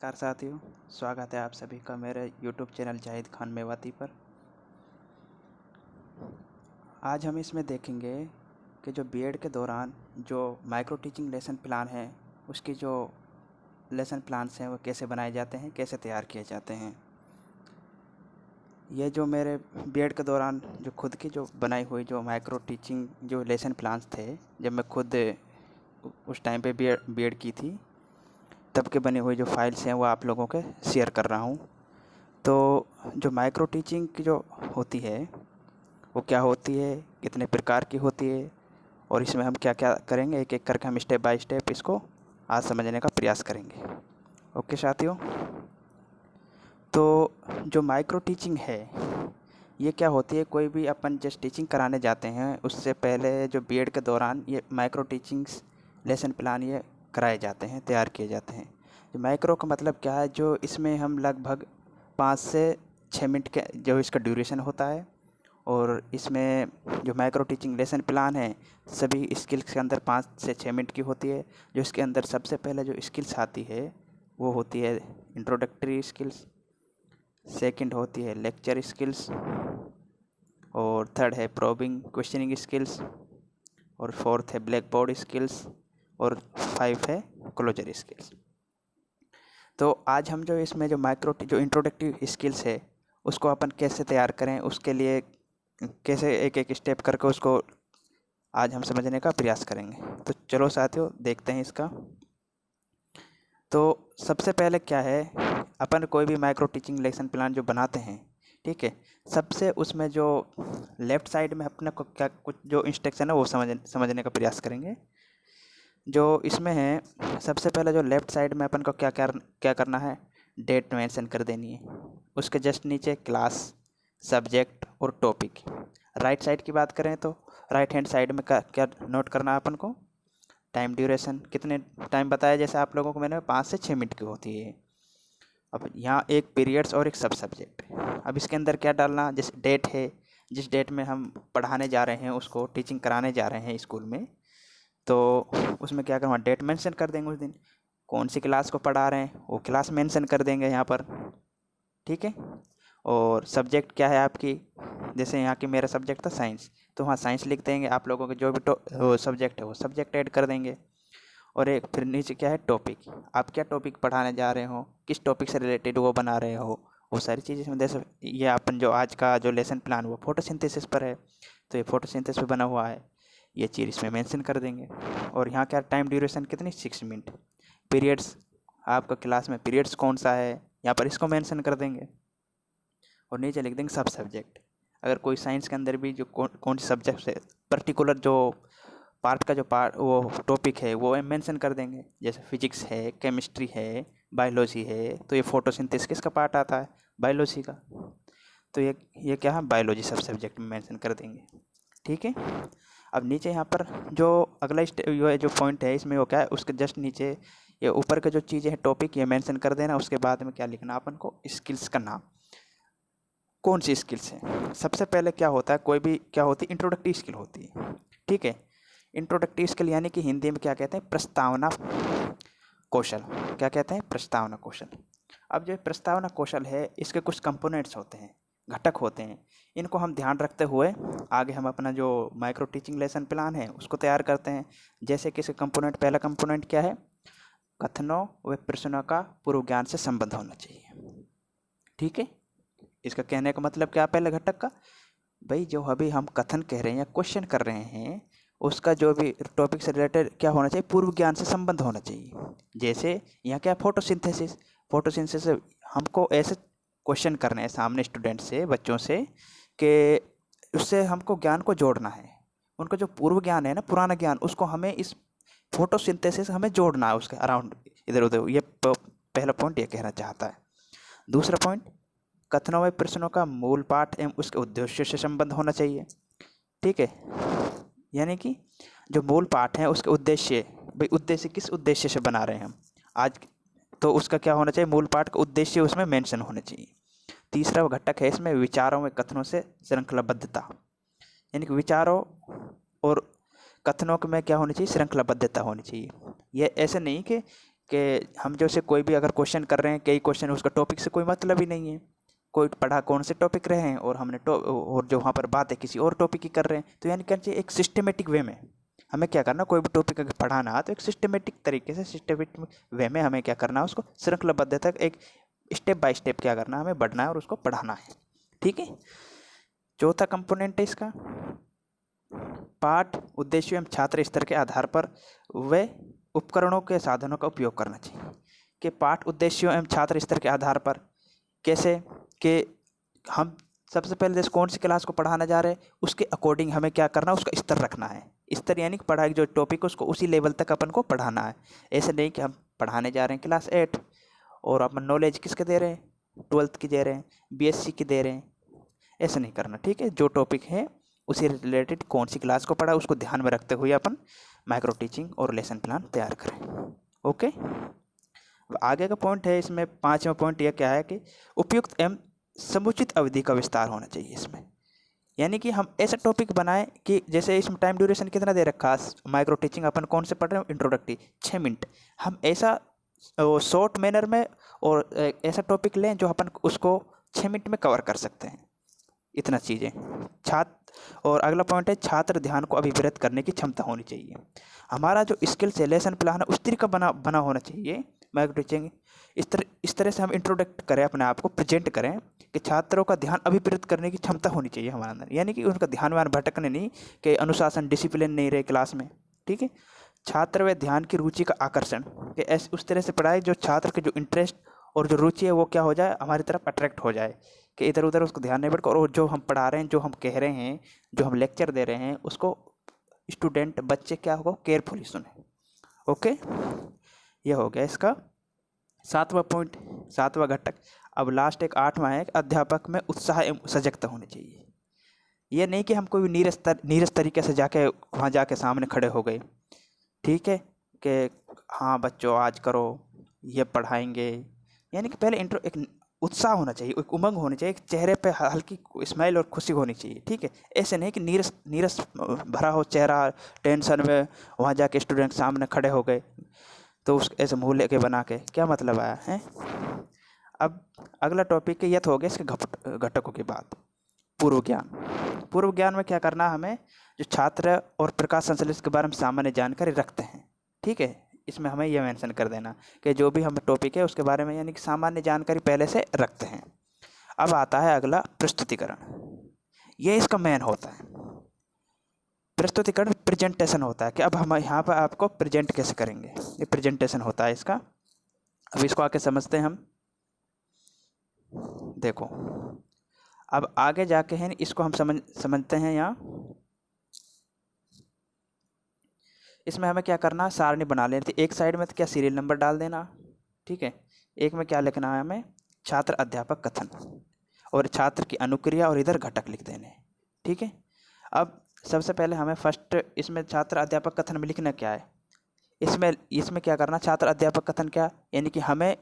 नमस्कार साथियों, स्वागत है आप सभी का मेरे YouTube चैनल जाहिद खान मेवाती पर। आज हम इसमें देखेंगे कि जो बीएड के दौरान जो माइक्रो टीचिंग लेसन प्लान है, उसकी जो लेसन प्लान्स हैं वो कैसे बनाए जाते हैं, कैसे तैयार किए जाते हैं। ये जो मेरे बीएड के दौरान जो खुद की जो बनाई हुई जो माइक्रो टीचिंग जो लेसन प्लान्स थे, जब मैं खुद उस टाइम पे बीएड की थी, तब के बनी हुई जो फाइल्स हैं वो आप लोगों के शेयर कर रहा हूँ। तो जो माइक्रो टीचिंग की जो होती है वो क्या होती है, कितने प्रकार की होती है और इसमें हम क्या क्या करेंगे, एक एक करके हम स्टेप बाय स्टेप इसको आज समझने का प्रयास करेंगे। ओके साथियों, तो जो माइक्रो टीचिंग है ये क्या होती है। कोई भी अपन जस्ट टीचिंग कराने जाते हैं उससे पहले जो बीएड के दौरान ये माइक्रो टीचिंग्स लेसन प्लान ये कराए जाते हैं, तैयार किए जाते हैं। जो माइक्रो का मतलब क्या है, जो इसमें हम लगभग 5 से 6 मिनट के जो इसका ड्यूरेशन होता है और इसमें जो माइक्रो टीचिंग लेसन प्लान है सभी स्किल्स के अंदर 5 से 6 मिनट की होती है। जो इसके अंदर सबसे पहले जो स्किल्स आती है वो होती है इंट्रोडक्टरी स्किल्स, सेकंड होती है लेक्चर स्किल्स और थर्ड है प्रोबिंग क्वेश्चनिंग स्किल्स और फोर्थ है ब्लैक बोर्ड स्किल्स और 5 है क्लोजर स्किल्स। तो आज हम जो इसमें जो जो इंट्रोडक्टिव स्किल्स है उसको अपन कैसे तैयार करें, उसके लिए कैसे एक एक स्टेप करके उसको आज हम समझने का प्रयास करेंगे। तो चलो साथियों देखते हैं इसका। तो सबसे पहले क्या है, अपन कोई भी माइक्रो टीचिंग लेसन प्लान जो बनाते हैं, ठीक है, सबसे उसमें जो लेफ़्ट साइड में अपने को क्या कुछ जो इंस्ट्रक्शन है वो समझने का प्रयास करेंगे। जो इसमें है सबसे पहले जो लेफ़्ट साइड में अपन को क्या करना है, डेट मेंशन कर देनी है। उसके जस्ट नीचे क्लास, सब्जेक्ट और टॉपिक। राइट साइड की बात करें तो राइट हैंड साइड में क्या नोट करना है अपन को, टाइम ड्यूरेशन, कितने टाइम बताया जैसे आप लोगों को मैंने 5 से 6 मिनट की होती है। अब यहाँ एक पीरियड्स और एक सब सब्जेक्ट। अब इसके अंदर क्या डालना, जैसे डेट है, जिस डेट में हम पढ़ाने जा रहे हैं उसको टीचिंग कराने जा रहे हैं स्कूल में, तो उसमें क्या करना, डेट मेंशन कर देंगे उस दिन। कौन सी क्लास को पढ़ा रहे हैं वो क्लास मेंशन कर देंगे यहाँ पर, ठीक है। और सब्जेक्ट क्या है आपकी, जैसे यहाँ की मेरा सब्जेक्ट था साइंस, तो वहाँ साइंस लिख देंगे। आप लोगों के जो भी सब्जेक्ट है वो सब्जेक्ट ऐड कर देंगे। और एक फिर नीचे क्या है टॉपिक, आप क्या टॉपिक पढ़ाने जा रहे हो, किस टॉपिक से रिलेटेड वो बना रहे हो, वो सारी चीज़ें इसमें जैसे ये अपन जो आज का जो लेसन प्लान वो फोटोसिंथेसिस पर है, तो ये फोटोसिंथेसिस पे बना हुआ है, ये चीज़ इसमें मेंशन कर देंगे। और यहाँ क्या टाइम ड्यूरेशन कितनी, 6 मिनट। पीरियड्स, आपका क्लास में पीरियड्स कौन सा है यहाँ पर इसको मेंशन कर देंगे। और नीचे लिख देंगे सब सब्जेक्ट। अगर कोई साइंस के अंदर भी जो कौन सी सब्जेक्ट से पर्टिकुलर जो पार्ट का जो पार्ट वो टॉपिक है वो मेंशन कर देंगे। जैसे फिजिक्स है, केमिस्ट्री है, बायोलॉजी है, तो ये फोटोसिंथेसिस किसका पार्ट आता है, बायोलॉजी का। तो ये क्या है, बायोलॉजी सब सब्जेक्ट में मेंशन कर देंगे, ठीक है। अब नीचे यहाँ पर जो अगला ये जो पॉइंट है इसमें वो क्या है, उसके जस्ट नीचे ये ऊपर के जो चीज़ें हैं टॉपिक ये मेंशन कर देना। उसके बाद में क्या लिखना अपन को, स्किल्स का नाम, कौन सी स्किल्स है। सबसे पहले क्या होता है, कोई भी क्या होती है, इंट्रोडक्टिव स्किल होती है, ठीक है। इंट्रोडक्टिव स्किल यानी कि हिंदी में क्या कहते हैं, प्रस्तावना कौशल। क्या कहते हैं, प्रस्तावना कौशल। अब जो प्रस्तावना कौशल है इसके कुछ कंपोनेंट्स होते हैं, घटक होते हैं। इनको हम ध्यान रखते हुए आगे हम अपना जो माइक्रो टीचिंग लेसन प्लान है उसको तैयार करते हैं। जैसे कि इसके कंपोनेंट, पहला कंपोनेंट क्या है, कथनों व प्रश्नों का पूर्व ज्ञान से संबंध होना चाहिए, ठीक है। इसका कहने का मतलब क्या, पहले घटक का, भाई जो अभी हम कथन कह रहे हैं या क्वेश्चन कर रहे हैं उसका जो भी टॉपिक से रिलेटेड क्या होना चाहिए, पूर्व ज्ञान से संबंध होना चाहिए। जैसे यहाँ क्या, फोटोसिंथेसिस। फोटोसिंथेसिस हमको ऐसे क्वेश्चन करने हैं सामने स्टूडेंट से, बच्चों से, कि उससे हमको ज्ञान को जोड़ना है। उनका जो पूर्व ज्ञान है ना, पुराना ज्ञान, उसको हमें इस फोटोसिंथेसिस हमें जोड़ना है उसके अराउंड, इधर उधर। ये पहला पॉइंट ये कहना चाहता है। दूसरा पॉइंट, कथनों व प्रश्नों का मूल पाठ एवं उसके उद्देश्य से संबंध होना चाहिए, ठीक है। यानी कि जो मूल पाठ है उसके उद्देश्य, भाई उद्देश्य किस उद्देश्य से बना रहे हैं हम आज, तो उसका क्या होना चाहिए, मूल पाठ का उद्देश्य उसमें मेंशन होना चाहिए। तीसरा घटक है इसमें विचारों व कथनों से श्रृंखलाबद्धता, यानी कि विचारों और कथनों में क्या होनी चाहिए, श्रृंखलाबद्धता होनी चाहिए। ये ऐसे नहीं कि कि हम जैसे कोई भी अगर क्वेश्चन कर रहे हैं, कई क्वेश्चन उसका टॉपिक से कोई मतलब ही नहीं है, कोई पढ़ा कौन से टॉपिक रहे हैं और हमने और जो वहाँ पर बात है किसी और टॉपिक की कर रहे हैं। तो यानी कहना चाहिए एक सिस्टमेटिक वे में हमें क्या करना, कोई भी टॉपिक अगर पढ़ाना है तो एक सिस्टमेटिक तरीके से, सिस्टमेटिक वे में हमें क्या करना है, उसको श्रृंखलाबद्धता एक स्टेप बाय स्टेप क्या करना है, हमें बढ़ना है और उसको पढ़ाना है। ठीक है। चौथा कंपोनेंट है इसका पाठ उद्देश्य एवं छात्र स्तर के आधार पर वे उपकरणों के साधनों का उपयोग करना चाहिए। कि पाठ उद्देश्यों एवं छात्र स्तर के आधार पर कैसे कि हम सबसे पहले जैसे कौन सी क्लास को पढ़ाना जा रहे हैं उसके अकॉर्डिंग हमें क्या करना है, उसका स्तर रखना है। स्तर यानी कि पढ़ाई जो टॉपिक है उसको उसी लेवल तक अपन को पढ़ाना है। ऐसे नहीं कि हम पढ़ाने जा रहे हैं क्लास 8 और अपन नॉलेज किसके दे रहे हैं, 12th की दे रहे हैं, BSc की दे रहे हैं, ऐसा नहीं करना। ठीक है। जो टॉपिक है उसी रिलेटेड कौन सी क्लास को पढ़ा उसको ध्यान में रखते हुए अपन माइक्रो टीचिंग और लेसन प्लान तैयार करें। ओके। आगे का पॉइंट है इसमें 5वां पॉइंट यह क्या है कि उपयुक्त एवं समुचित अवधि का विस्तार होना चाहिए इसमें। यानी कि हम ऐसा टॉपिक बनाएं कि जैसे इसमें टाइम ड्यूरेशन कितना दे रखा है, माइक्रो टीचिंग अपन कौन से पढ़ रहे हैं, इंट्रोडक्टरी 6 मिनट, हम ऐसा शॉर्ट मैनर में और ऐसा टॉपिक लें जो अपन उसको 6 मिनट में कवर कर सकते हैं। इतना चीज़ें छात्र। और अगला पॉइंट है छात्र ध्यान को अभिप्रेत करने की क्षमता होनी चाहिए। हमारा जो स्किल्स है, लेसन प्लान है, उस तरीका बना होना चाहिए माइक्रो टीचिंग। इस तरह से हम इंट्रोडक्ट करें, अपने आप को प्रेजेंट करें कि छात्रों का ध्यान अभिप्रेत करने की क्षमता होनी चाहिए हमारे अंदर। यानी कि उनका ध्यान वान भटकने नहीं, कि अनुशासन डिसिप्लिन नहीं रहे क्लास में। ठीक है। छात्र व ध्यान की रुचि का आकर्षण, कि ऐसे उस तरह से पढ़ाए जो छात्र के जो इंटरेस्ट और जो रुचि है वो क्या हो जाए, हमारी तरफ अट्रैक्ट हो जाए, कि इधर उधर उसको ध्यान नहीं भटके और जो हम पढ़ा रहे हैं, जो हम कह रहे हैं, जो हम लेक्चर दे रहे हैं उसको स्टूडेंट बच्चे क्या होगा, केयरफुली सुने। ओके। ये हो गया इसका 7वां पॉइंट, 7वां घटक। अब लास्ट एक 8वां है, अध्यापक में उत्साह एवं सजगता होनी चाहिए। ये नहीं कि हम कोई नीरस तरीके से जाके वहाँ जाके सामने खड़े हो गए। ठीक है। कि हाँ बच्चों आज करो, ये पढ़ाएंगे। यानी कि पहले इंट्रो एक उत्साह होना चाहिए, एक उमंग होनी चाहिए, एक चेहरे पे हल्की स्माइल और खुशी होनी चाहिए। ठीक है। ऐसे नहीं कि नीरस भरा हो चेहरा, टेंशन में वहाँ जाके स्टूडेंट सामने खड़े हो गए तो उस ऐसे मुँह लेके बना के क्या मतलब आया है। अब अगला टॉपिक यह तो हो गया इसके घटकों की बात। पूर्व ज्ञान। पूर्व ज्ञान में क्या करना, हमें जो छात्र और प्रकाश संश्लेषण के बारे में सामान्य जानकारी रखते हैं। ठीक है। इसमें हमें यह मेंशन कर देना कि जो भी हमें टॉपिक है उसके बारे में यानी कि सामान्य जानकारी पहले से रखते हैं। अब आता है अगला प्रस्तुतिकरण। ये इसका मेन होता है। प्रस्तुतिकरण प्रेजेंटेशन होता है कि अब हम यहाँ पर आपको प्रेजेंट कैसे करेंगे, ये प्रेजेंटेशन होता है इसका। अब इसको आके समझते हैं हम। देखो अब आगे जाके हैं इसको हम समझते हैं। यहाँ इसमें हमें क्या करना, सारणी बना लेनी थी। एक साइड में तो क्या सीरियल नंबर डाल देना। ठीक है। एक में क्या लिखना है हमें, छात्र अध्यापक कथन और छात्र की अनुक्रिया और इधर घटक लिख देने। ठीक है। अब सबसे पहले हमें फर्स्ट इसमें छात्र अध्यापक कथन में लिखना क्या है, इसमें क्या करना, छात्र अध्यापक कथन क्या, यानी कि हमें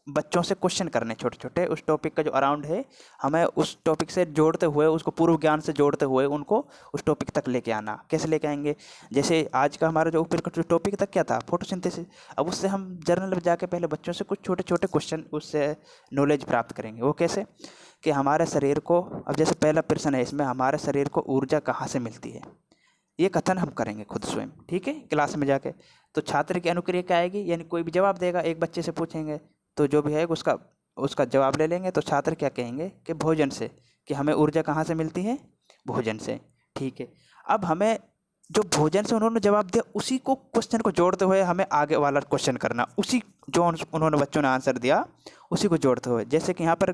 बच्चों से क्वेश्चन करने छोटे छोटे, उस टॉपिक का जो अराउंड है हमें उस टॉपिक से जोड़ते हुए, उसको पूर्व ज्ञान से जोड़ते हुए उनको उस टॉपिक तक लेके आना। कैसे लेके आएंगे, जैसे आज का हमारा जो ऊपर का जो टॉपिक तक क्या था, फोटोसिंथेसिस। अब उससे हम जर्नल में जाके पहले बच्चों से कुछ छोटे छोटे क्वेश्चन उससे नॉलेज प्राप्त करेंगे। वो कैसे कि हमारे शरीर को, अब जैसे पहला प्रश्न है इसमें, हमारे शरीर को ऊर्जा कहाँ से मिलती है, ये कथन हम करेंगे खुद स्वयं। ठीक है। क्लास में जाके तो छात्र की अनुक्रिया क्या आएगी, यानी कोई भी जवाब देगा, एक बच्चे से पूछेंगे तो जो भी है उसका जवाब ले लेंगे। तो छात्र क्या कहेंगे कि भोजन से, कि हमें ऊर्जा कहाँ से मिलती है, भोजन से। ठीक है। अब हमें जो भोजन से उन्होंने जवाब दिया उसी को क्वेश्चन को जोड़ते हुए हमें आगे वाला क्वेश्चन करना, उसी जो उन्होंने बच्चों ने आंसर दिया उसी को जोड़ते हुए। जैसे कि यहाँ पर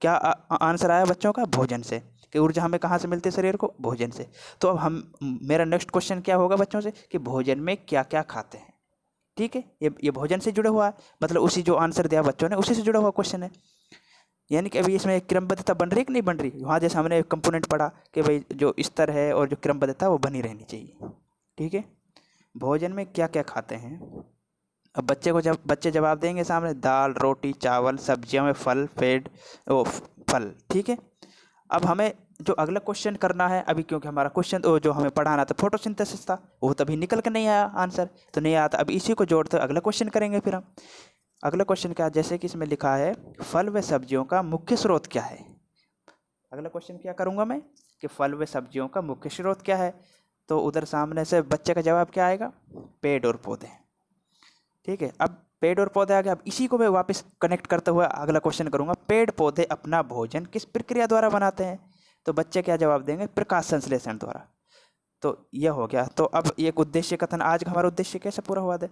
क्या आंसर आया बच्चों का, भोजन से, कि ऊर्जा हमें कहाँ से मिलती है शरीर को, भोजन से। तो अब मेरा नेक्स्ट क्वेश्चन क्या होगा बच्चों से कि भोजन में क्या क्या खाते हैं। ठीक है। ये भोजन से जुड़ा हुआ है, मतलब उसी जो आंसर दिया बच्चों ने उसी से जुड़ा हुआ क्वेश्चन है। यानी कि अभी इसमें एक क्रमबद्धता बन रही है कि नहीं बन रही, वहाँ जैसे हमने एक कंपोनेंट पढ़ा कि भाई जो स्तर है और जो क्रमबद्धता वो बनी रहनी चाहिए। ठीक है। भोजन में क्या क्या खाते हैं, अब बच्चे जवाब देंगे सामने, दाल रोटी चावल सब्जियों में फल फल। ठीक है। अब हमें जो अगला क्वेश्चन करना है अभी, क्योंकि हमारा क्वेश्चन जो हमें पढ़ाना था फोटोसिंथेसिस था, वो तभी निकल के नहीं आया आंसर, तो नहीं आया था। अब इसी को जोड़ते अगला क्वेश्चन करेंगे फिर हम। अगला क्वेश्चन क्या, जैसे कि इसमें लिखा है फल व सब्जियों का मुख्य स्रोत क्या है। अगला क्वेश्चन क्या करूँगा मैं कि फल व सब्जियों का मुख्य स्रोत क्या है, तो उधर सामने से बच्चे का जवाब क्या आएगा, पेड़ और पौधे। ठीक है, अब पेड़ और पौधे आ गया। अब इसी को मैं वापस कनेक्ट करते हुए अगला क्वेश्चन करूँगा, पेड़ पौधे अपना भोजन किस प्रक्रिया द्वारा बनाते हैं, तो बच्चे क्या जवाब देंगे, प्रकाश संश्लेषण द्वारा। तो यह हो गया। तो अब एक उद्देश्य कथन, आज का हमारा उद्देश्य कैसे पूरा हुआ है,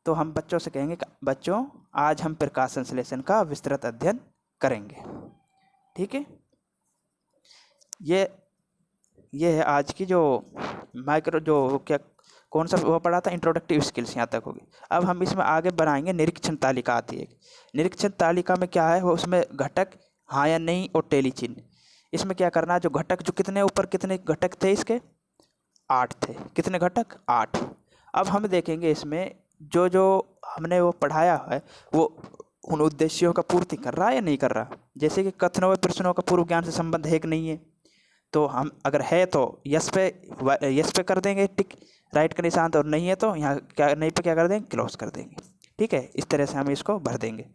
तो हम बच्चों से कहेंगे बच्चों आज हम प्रकाश संश्लेषण का विस्तृत अध्ययन करेंगे। ठीक है, ये है आज की जो माइक्रो जो क्या कौन सा वो पढ़ा था, इंट्रोडक्टिव स्किल्स, यहाँ तक होगी। अब हम इसमें आगे बनाएंगे निरीक्षण तालिका आती है। निरीक्षण तालिका में क्या है, वो उसमें घटक हाँ या नहीं और टेली चिन्ह। इसमें क्या करना है, जो घटक जो कितने ऊपर कितने घटक थे इसके 8 थे, कितने घटक 8। अब हम देखेंगे इसमें जो जो हमने वो पढ़ाया है वो उन उद्देश्यों का पूर्ति कर रहा है या नहीं कर रहा। जैसे कि कथनों व प्रश्नों का पूर्व ज्ञान से संबंध है कि नहीं है, तो हम अगर है तो यस पे कर देंगे टिक, राइट का निशान, और नहीं है तो यहाँ क्या नहीं पे क्या कर देंगे, क्लोज कर देंगे। ठीक है, इस तरह से हम इसको भर देंगे।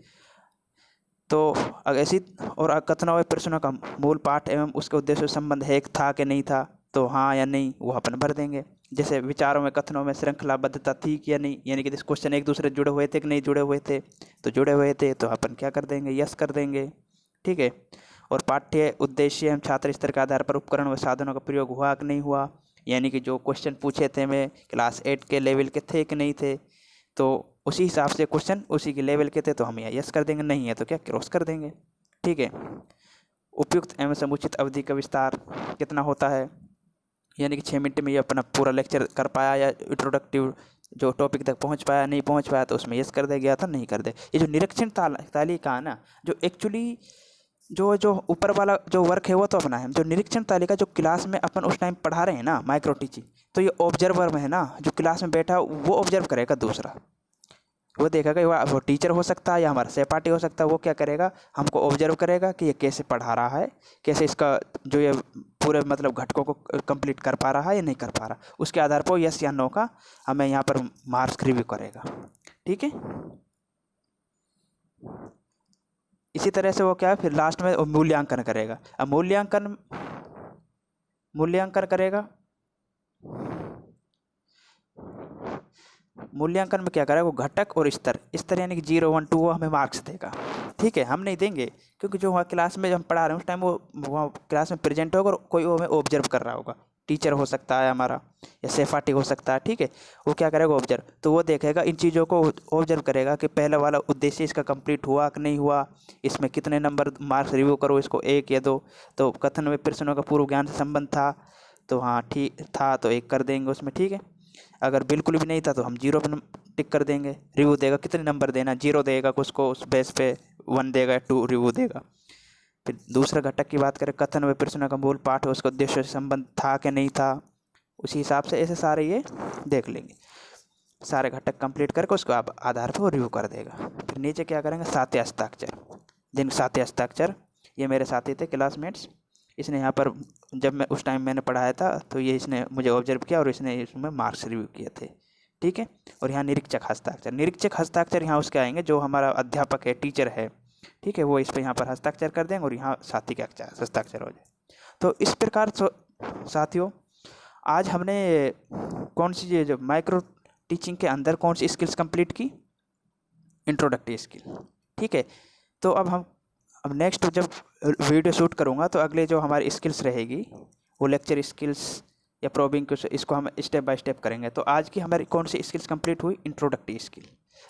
तो अगर ऐसी और कथनों व प्रश्नों का मूल पाठ एवं उसके उद्देश्य से संबंध है था कि नहीं था, तो हाँ या नहीं वो अपन भर देंगे। जैसे विचारों में कथनों में श्रृंखलाबद्धता थी कि या नहीं, यानी कि जिस क्वेश्चन एक दूसरे जुड़े हुए थे कि नहीं जुड़े हुए थे, तो जुड़े हुए थे तो अपन क्या कर देंगे, यस कर देंगे। ठीक है, और पाठ्य उद्देश्य एवं छात्र स्तर के आधार पर उपकरण व साधनों का प्रयोग हुआ कि नहीं हुआ, यानी कि जो क्वेश्चन पूछे थे मैं क्लास 8 के लेवल के थे कि नहीं थे, तो उसी हिसाब से क्वेश्चन उसी के लेवल के थे तो हम यहाँ यस कर देंगे, नहीं है तो क्या क्रॉस कर देंगे। ठीक है, उपयुक्त एवं समुचित अवधि का विस्तार कितना होता है, यानी कि 6 मिनट में ये अपना पूरा लेक्चर कर पाया या इंट्रोडक्टिव जो टॉपिक तक पहुंच पाया नहीं पहुंच पाया, तो उसमें यस कर दे, गया था नहीं कर दे। ये जो निरीक्षण तालिका है ना, जो एक्चुअली जो जो ऊपर वाला जो वर्क है वो तो अपना है, जो निरीक्षण तालिका जो क्लास में अपन उस टाइम पढ़ा रहे हैं ना माइक्रो टीचिंग, तो ये ऑब्जर्वर में है ना, जो क्लास में बैठा वो ऑब्जर्व करेगा, दूसरा वो देखेगा, वो टीचर हो सकता है या हमारा सहपाठी हो सकता है, वो क्या करेगा, हमको ऑब्जर्व करेगा कि ये कैसे पढ़ा रहा है, कैसे इसका जो ये पूरे मतलब घटकों को कंप्लीट कर पा रहा है या नहीं कर पा रहा, उसके आधार पर यस या नो का हमें यहाँ पर मार्क्स रिव्यू करेगा। ठीक है, इसी तरह से वो क्या है फिर लास्ट में मूल्यांकन करेगा। अब मूल्यांकन करेगा, मूल्यांकन में क्या करेगा, वो घटक और स्तर यानी कि 0 1 2 वो हमें मार्क्स देगा। ठीक है, हम नहीं देंगे, क्योंकि जो वहाँ क्लास में हम पढ़ा रहे हैं उस टाइम वो वहाँ क्लास में प्रेजेंट होगा और कोई वो हमें ऑब्जर्व कर रहा होगा, टीचर हो सकता है हमारा या सहपाठी हो सकता है। ठीक है, वो क्या करेगा ऑब्जर्व, तो वो देखेगा इन चीज़ों को ऑब्जर्व करेगा कि पहला वाला उद्देश्य इसका कंप्लीट हुआ कि नहीं हुआ, इसमें कितने नंबर मार्क्स रिव्यू करो, इसको 1 या 2, तो कथन में प्रश्नों का पूर्व ज्ञान से संबंध था तो हाँ ठीक था तो 1 कर देंगे उसमें। ठीक है, अगर बिल्कुल भी नहीं था तो हम 0 पर टिक कर देंगे। रिव्यू देगा कितने नंबर देना, 0 देगा कुछ को, उस बेस पे 1 देगा, 2 रिव्यू देगा। फिर दूसरा घटक की बात करें, कथन व प्रश्न का मूल पाठ है उसका उद्देश्य से संबंध था कि नहीं था, उसी हिसाब से ऐसे सारे ये देख लेंगे। सारे घटक कंप्लीट करके उसको आप आधार पर वो रिव्यू कर देगा। फिर नीचे क्या करेंगे, साथी हस्ताक्षर। जिन साथी हस्ताक्षर ये मेरे साथी थे क्लासमेट्स, इसने यहाँ पर जब मैं उस टाइम मैंने पढ़ाया था तो ये इसने मुझे ऑब्जर्व किया और इसने इसमें मार्क्स रिव्यू किए थे। ठीक है, और यहाँ निरीक्षक हस्ताक्षर, निरीक्षक हस्ताक्षर यहाँ उसके आएंगे जो हमारा अध्यापक है, टीचर है। ठीक है, वो इस पर यहाँ पर हस्ताक्षर कर देंगे और यहाँ साथी का हस्ताक्षर हो जाए। तो इस प्रकार साथियों आज हमने कौन सी जो माइक्रो टीचिंग के अंदर कौन सी स्किल्स कंप्लीट की, इंट्रोडक्टिव स्किल। ठीक है, तो अब नेक्स्ट जब वीडियो शूट करूँगा तो अगले जो हमारी स्किल्स रहेगी वो लेक्चर स्किल्स या प्रोबिंग के, इसको हम स्टेप बाय स्टेप करेंगे। तो आज की हमारी कौन सी स्किल्स कंप्लीट हुई, इंट्रोडक्टिव स्किल।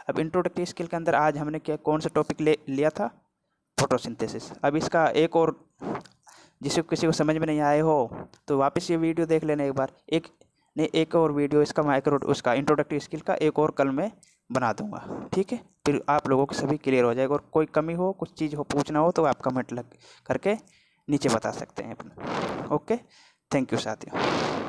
अब इंट्रोडक्टिव स्किल के अंदर आज हमने क्या कौन सा टॉपिक लिया था, फोटोसिंथेसिस। अब इसका एक और जिसे किसी को समझ में नहीं आए हो तो वापस ये वीडियो देख लेना एक बार, एक और वीडियो इसका उसका इंट्रोडक्टिव स्किल का एक और कल मैं बना दूंगा। ठीक है, फिर आप लोगों को सभी क्लियर हो जाएगा, और कोई कमी हो कुछ चीज़ हो पूछना हो तो आप कमेंट करके नीचे बता सकते हैं अपना। ओके, थैंक यू साथियों।